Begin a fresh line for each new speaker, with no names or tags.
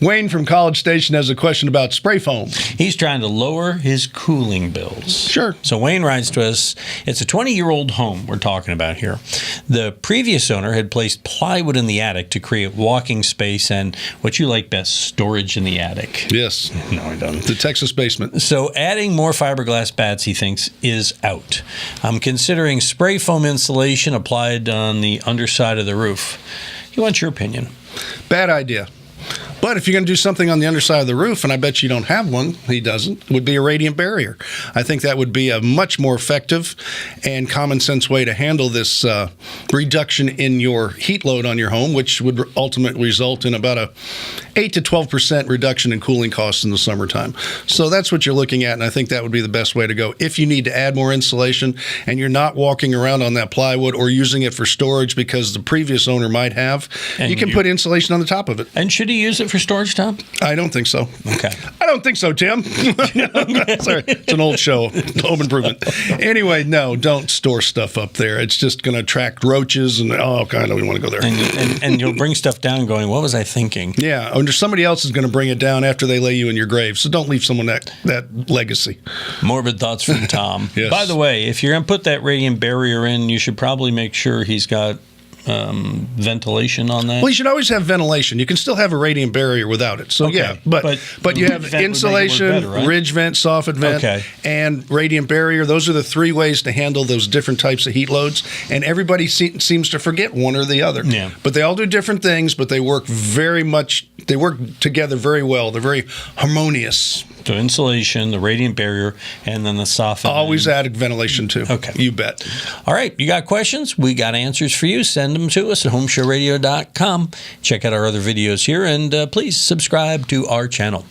Wayne from College Station has a question about spray foam.
He's trying to lower his cooling bills.
Sure.
So Wayne writes to us, it's a 20-year-old home we're talking about here. The previous owner had placed plywood in the attic to create walking space and what you like best, storage in the attic.
Yes.
No, I don't.
The Texas basement.
So adding more fiberglass bats, he thinks, is out. I'm considering spray foam insulation applied on the underside of the roof. He wants your opinion.
Bad idea. But if you're going to do something on the underside of the roof, and I bet you don't have one, he doesn't, would be a radiant barrier. I think that would be a much more effective and common sense way to handle this reduction in your heat load on your home, which would ultimately result in about a 8 to 12% reduction in cooling costs in the summertime. So that's what you're looking at, and I think that would be the best way to go. If you need to add more insulation and you're not walking around on that plywood or using it for storage because the previous owner might have, you can put insulation on the top of it.
And should he use it for storage, Tom?
I don't think so.
Okay.
I don't think so, Tim. Sorry, it's an old show, Home Improvement. Anyway, no, don't store stuff up there. It's just going to attract roaches, and God, I don't even want to go there.
And you'll bring stuff down going, what was I thinking?
Yeah, or somebody else is going to bring it down after they lay you in your grave, so don't leave someone that legacy.
Morbid thoughts from Tom.
Yes.
By the way, if you're going to put that radiant barrier in, you should probably make sure he's got ventilation on that.
Well, you should always have ventilation. You can still have a radiant barrier without it. So
okay.
yeah, but you have insulation,
better, right?
ridge vent, soffit vent, and radiant barrier. Those are the three ways to handle those different types of heat loads. And everybody seems to forget one or the other.
Yeah.
But they all do different things. But they work they work together very well. They're very harmonious.
So insulation, the radiant barrier, and then the soffit.
Always add ventilation too.
Okay.
You bet.
All right. You got questions? We got answers for you. Send them to us at HomeShowRadio.com. Check out our other videos here, and please subscribe to our channel.